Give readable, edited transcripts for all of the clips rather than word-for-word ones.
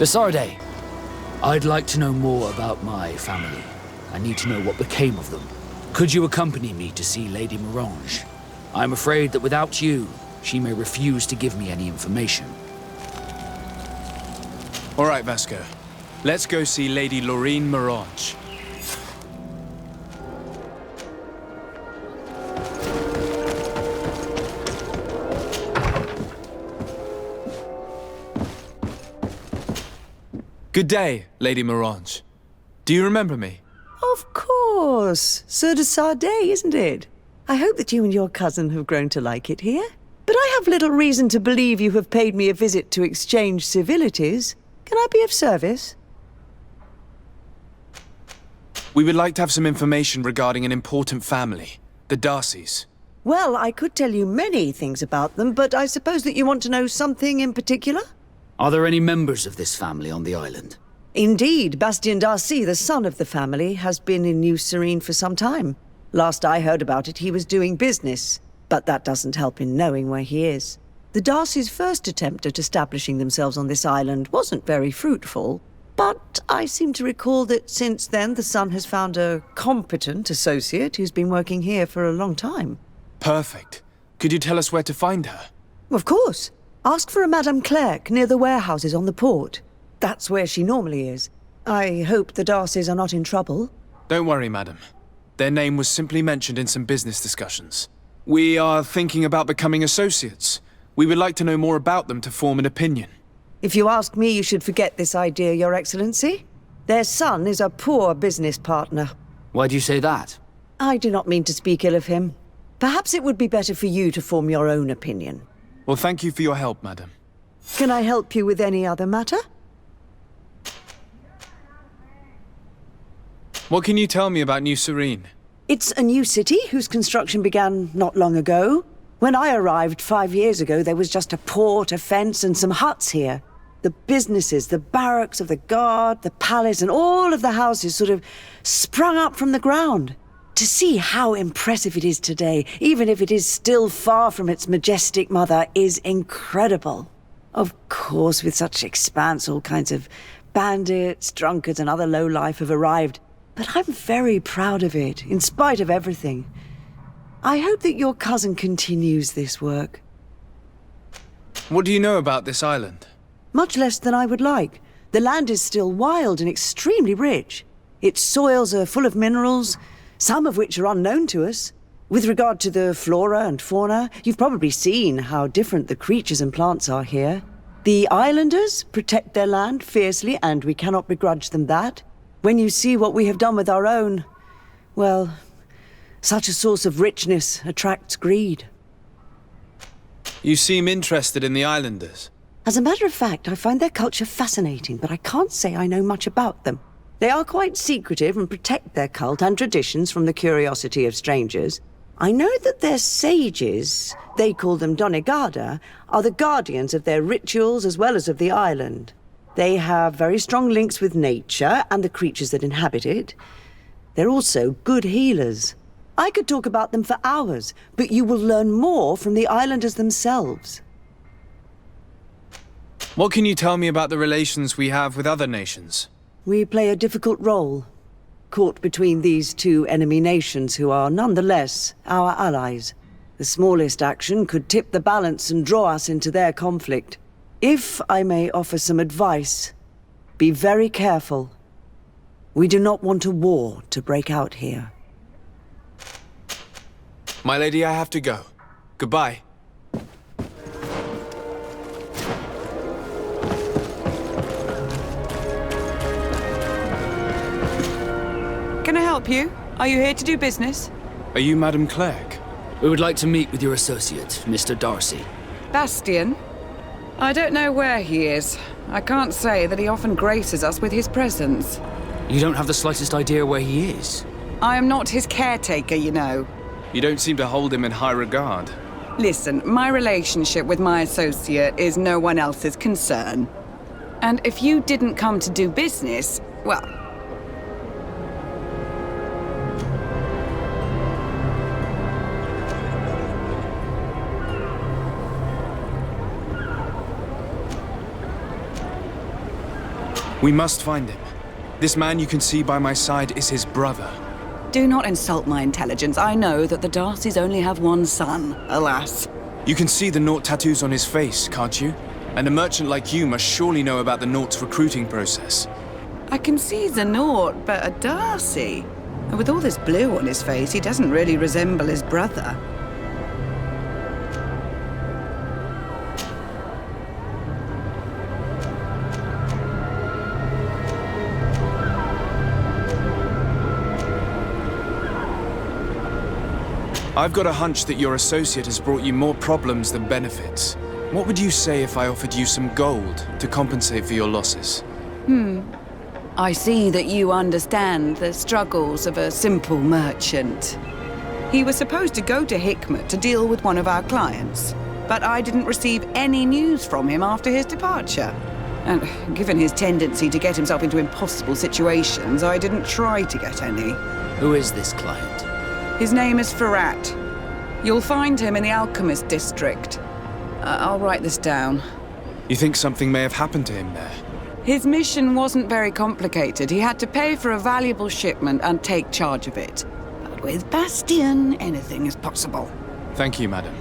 Desarde, I'd like to know more about my family. I need to know what became of them. Could you accompany me to see Lady Morange? I'm afraid that without you, she may refuse to give me any information. All right, Vasco. Let's go see Lady Lorraine Morange. Good day, Lady Morange. Do you remember me? Of course. Sir de Sardet, isn't it? I hope that you and your cousin have grown to like it here. But I have little reason to believe you have paid me a visit to exchange civilities. Can I be of service? We would like to have some information regarding an important family, the Darcys. Well, I could tell you many things about them, but I suppose that you want to know something in particular? Are there any members of this family on the island? Indeed, Bastien Darcy, the son of the family, has been in New Serene for some time. Last I heard about it, he was doing business, but that doesn't help in knowing where he is. The Darcys' first attempt at establishing themselves on this island wasn't very fruitful, but I seem to recall that since then the son has found a competent associate who's been working here for a long time. Perfect. Could you tell us where to find her? Of course. Ask for a Madame Clerc near the warehouses on the port. That's where she normally is. I hope the Darcys are not in trouble. Don't worry, madam. Their name was simply mentioned in some business discussions. We are thinking about becoming associates. We would like to know more about them to form an opinion. If you ask me, you should forget this idea, Your Excellency. Their son is a poor business partner. Why do you say that? I do not mean to speak ill of him. Perhaps it would be better for you to form your own opinion. Well, thank you for your help, madam. Can I help you with any other matter? What can you tell me about New Serene? It's a new city whose construction began not long ago. When I arrived 5 years ago, there was just a port, a fence, and some huts here. The businesses, the barracks of the guard, the palace, and all of the houses sort of sprung up from the ground. To see how impressive it is today, even if it is still far from its majestic mother, is incredible. Of course, with such expanse, all kinds of bandits, drunkards, and other lowlife have arrived. But I'm very proud of it, in spite of everything. I hope that your cousin continues this work. What do you know about this island? Much less than I would like. The land is still wild and extremely rich. Its soils are full of minerals, some of which are unknown to us. With regard to the flora and fauna, you've probably seen how different the creatures and plants are here. The islanders protect their land fiercely, and we cannot begrudge them that. When you see what we have done with our own, well, such a source of richness attracts greed. You seem interested in the islanders. As a matter of fact, I find their culture fascinating, but I can't say I know much about them. They are quite secretive and protect their cult and traditions from the curiosity of strangers. I know that their sages, they call them Donegada, are the guardians of their rituals as well as of the island. They have very strong links with nature and the creatures that inhabit it. They're also good healers. I could talk about them for hours, but you will learn more from the islanders themselves. What can you tell me about the relations we have with other nations? We play a difficult role, caught between these two enemy nations who are nonetheless our allies. The smallest action could tip the balance and draw us into their conflict. If I may offer some advice, be very careful. We do not want a war to break out here. My lady, I have to go. Goodbye. Can I help you? Are you here to do business? Are you Madame Clerc? We would like to meet with your associate, Mr. Darcy. Bastien? I don't know where he is. I can't say that he often graces us with his presence. You don't have the slightest idea where he is? I am not his caretaker, you know. You don't seem to hold him in high regard. Listen, my relationship with my associate is no one else's concern. And if you didn't come to do business, well... We must find him. This man you can see by my side is his brother. Do not insult my intelligence. I know that the Darcys only have one son, alas. You can see the Naught tattoos on his face, can't you? And a merchant like you must surely know about the Naught's recruiting process. I can see the Naught, but a Darcy? And with all this blue on his face, he doesn't really resemble his brother. I've got a hunch that your associate has brought you more problems than benefits. What would you say if I offered you some gold to compensate for your losses? I see that you understand the struggles of a simple merchant. He was supposed to go to Hikmet to deal with one of our clients, but I didn't receive any news from him after his departure. And given his tendency to get himself into impossible situations, I didn't try to get any. Who is this client? His name is Ferrat. You'll find him in the Alchemist District. I'll write this down. You think something may have happened to him there? His mission wasn't very complicated. He had to pay for a valuable shipment and take charge of it. But with Bastion, anything is possible. Thank you, madam.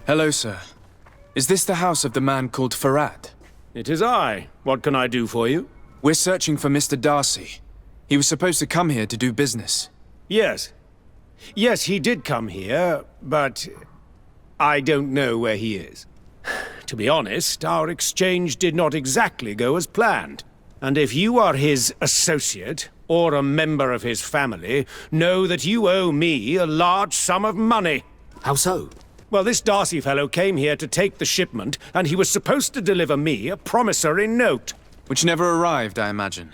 Hello, sir. Is this the house of the man called Ferrat? It is I. What can I do for you? We're searching for Mr. Darcy. He was supposed to come here to do business. Yes. Yes, he did come here, but I don't know where he is. To be honest, our exchange did not exactly go as planned. And if you are his associate, or a member of his family, know that you owe me a large sum of money. How so? Well, this Darcy fellow came here to take the shipment, and he was supposed to deliver me a promissory note. Which never arrived, I imagine.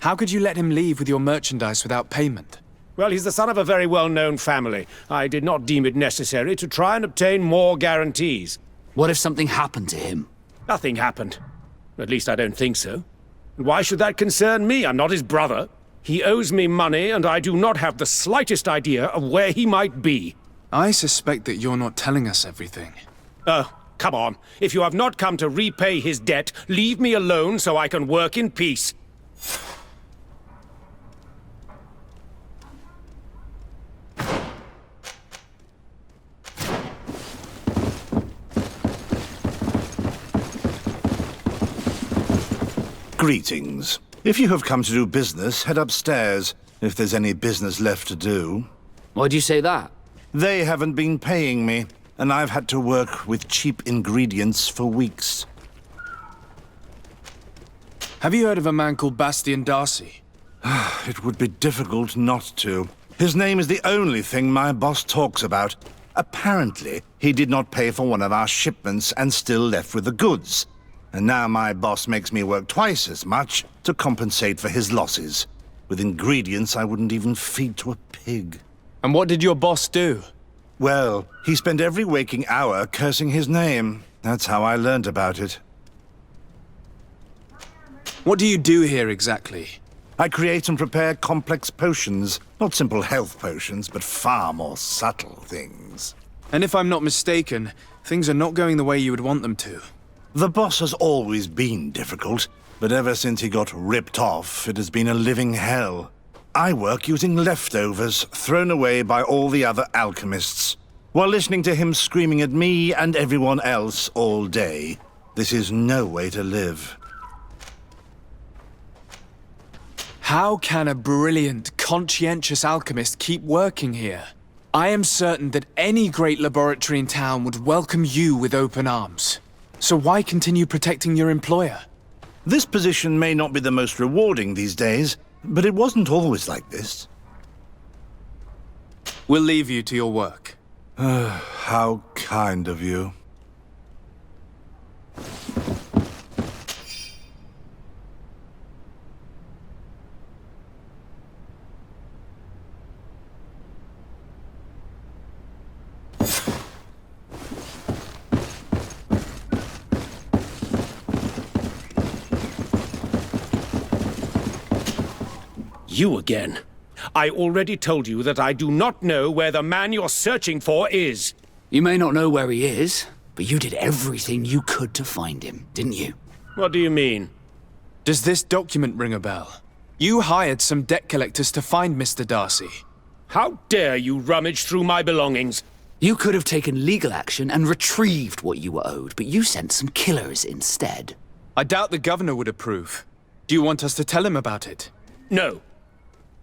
How could you let him leave with your merchandise without payment? Well, he's the son of a very well-known family. I did not deem it necessary to try and obtain more guarantees. What if something happened to him? Nothing happened. At least I don't think so. And why should that concern me? I'm not his brother. He owes me money, and I do not have the slightest idea of where he might be. I suspect that you're not telling us everything. Oh, come on. If you have not come to repay his debt, leave me alone so I can work in peace. Greetings. If you have come to do business, head upstairs, if there's any business left to do. Why do you say that? They haven't been paying me, and I've had to work with cheap ingredients for weeks. Have you heard of a man called Bastion Darcy? It would be difficult not to. His name is the only thing my boss talks about. Apparently, he did not pay for one of our shipments and still left with the goods. And now my boss makes me work twice as much to compensate for his losses. With ingredients I wouldn't even feed to a pig. And what did your boss do? Well, he spent every waking hour cursing his name. That's how I learned about it. What do you do here exactly? I create and prepare complex potions. Not simple health potions, but far more subtle things. And if I'm not mistaken, things are not going the way you would want them to. The boss has always been difficult, but ever since he got ripped off, it has been a living hell. I work using leftovers thrown away by all the other alchemists, while listening to him screaming at me and everyone else all day. This is no way to live. How can a brilliant, conscientious alchemist keep working here? I am certain that any great laboratory in town would welcome you with open arms. So why continue protecting your employer? This position may not be the most rewarding these days, but it wasn't always like this. We'll leave you to your work. How kind of you. You again. I already told you that I do not know where the man you're searching for is. You may not know where he is, but you did everything you could to find him, didn't you? What do you mean? Does this document ring a bell? You hired some debt collectors to find Mr. Darcy. How dare you rummage through my belongings? You could have taken legal action and retrieved what you were owed, but you sent some killers instead. I doubt the governor would approve. Do you want us to tell him about it? No.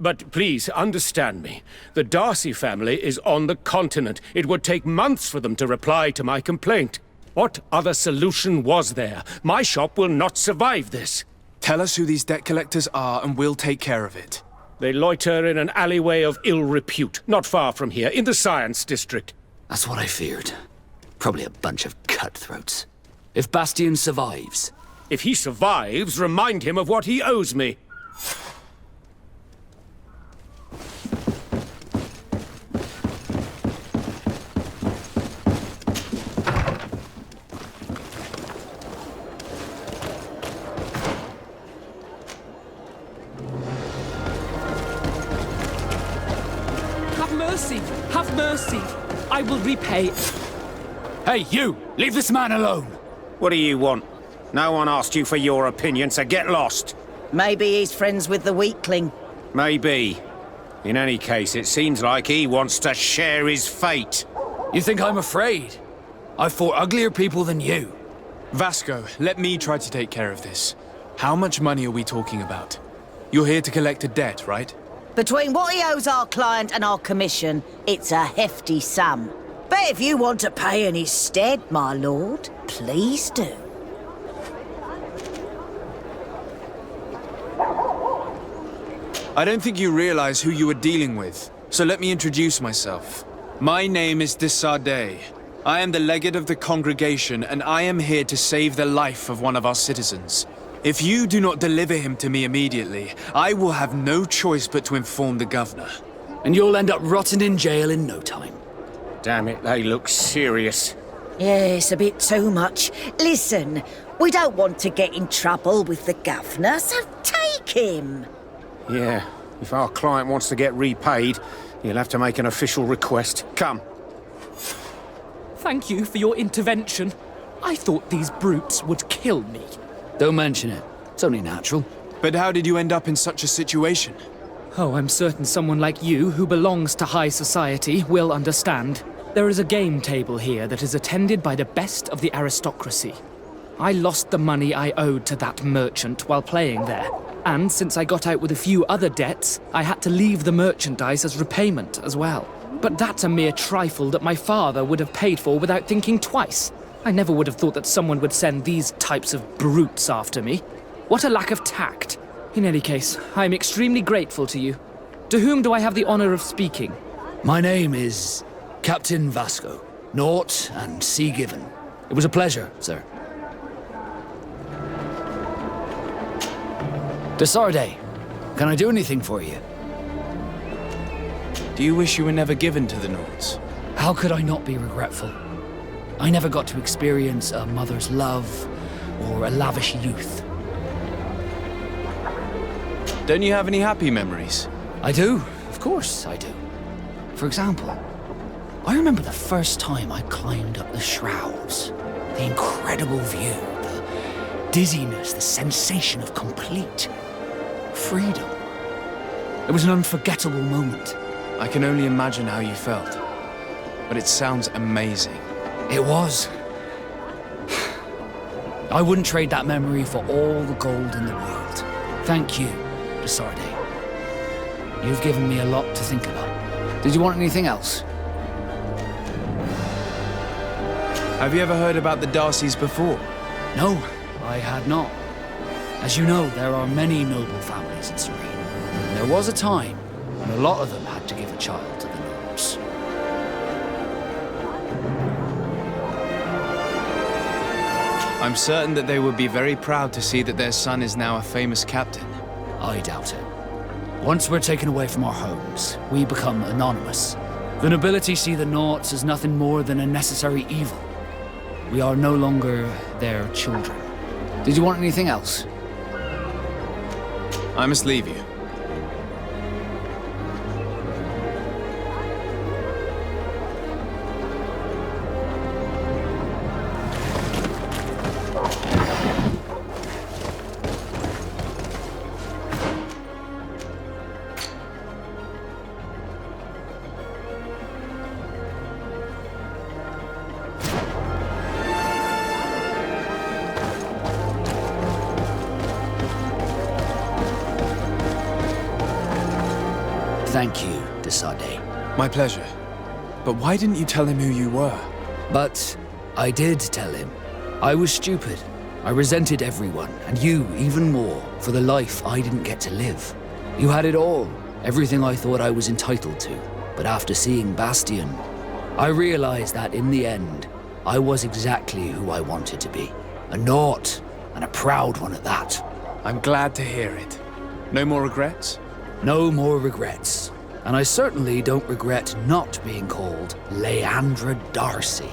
But please, understand me. The Darcy family is on the continent. It would take months for them to reply to my complaint. What other solution was there? My shop will not survive this. Tell us who these debt collectors are and we'll take care of it. They loiter in an alleyway of ill repute, not far from here, in the Science District. That's what I feared. Probably a bunch of cutthroats. If Bastian survives... If he survives, remind him of what he owes me. Have mercy! Have mercy! I will repay. Hey, you! Leave this man alone! What do you want? No one asked you for your opinion, so get lost. Maybe he's friends with the weakling. Maybe. In any case, it seems like he wants to share his fate. You think I'm afraid? I've fought uglier people than you. Vasco, let me try to take care of this. How much money are we talking about? You're here to collect a debt, right? Between what he owes our client and our commission, it's a hefty sum. But if you want to pay in his stead, my lord, please do. I don't think you realize who you are dealing with, so let me introduce myself. My name is de Sardet. I am the legate of the congregation, and I am here to save the life of one of our citizens. If you do not deliver him to me immediately, I will have no choice but to inform the governor. And you'll end up rotting in jail in no time. Damn it, they look serious. Yes, a bit too much. Listen, we don't want to get in trouble with the governor, so take him. Yeah, if our client wants to get repaid, he'll have to make an official request. Come. Thank you for your intervention. I thought these brutes would kill me. Don't mention it. It's only natural. But how did you end up in such a situation? Oh, I'm certain someone like you, who belongs to high society, will understand. There is a game table here that is attended by the best of the aristocracy. I lost the money I owed to that merchant while playing there. And since I got out with a few other debts, I had to leave the merchandise as repayment as well. But that's a mere trifle that my father would have paid for without thinking twice. I never would have thought that someone would send these types of brutes after me. What a lack of tact. In any case, I'm extremely grateful to you. To whom do I have the honor of speaking? My name is Captain Vasco. Naught and Sea Given. It was a pleasure, sir. De Sardet, can I do anything for you? Do you wish you were never given to the Nords? How could I not be regretful? I never got to experience a mother's love or a lavish youth. Don't you have any happy memories? I do, of course I do. For example, I remember the first time I climbed up the shrouds. The incredible view, the dizziness, the sensation of complete freedom. It was an unforgettable moment. I can only imagine how you felt. But it sounds amazing. It was. I wouldn't trade that memory for all the gold in the world. Thank you, de Sardet. You've given me a lot to think about. Did you want anything else? Have you ever heard about the Darcys before? No, I had not. As you know, there are many noble families in Serene. There was a time when a lot of them had to give a child to the Gnomes. I'm certain that they would be very proud to see that their son is now a famous captain. I doubt it. Once we're taken away from our homes, we become anonymous. The nobility see the Naughts as nothing more than a necessary evil. We are no longer their children. Did you want anything else? I must leave you. Thank you, Desade. My pleasure. But why didn't you tell him who you were? But I did tell him. I was stupid. I resented everyone, and you even more, for the life I didn't get to live. You had it all, everything I thought I was entitled to. But after seeing Bastion, I realized that in the end, I was exactly who I wanted to be. A Naught, and a proud one at that. I'm glad to hear it. No more regrets? No more regrets. And I certainly don't regret not being called Leandra Darcy.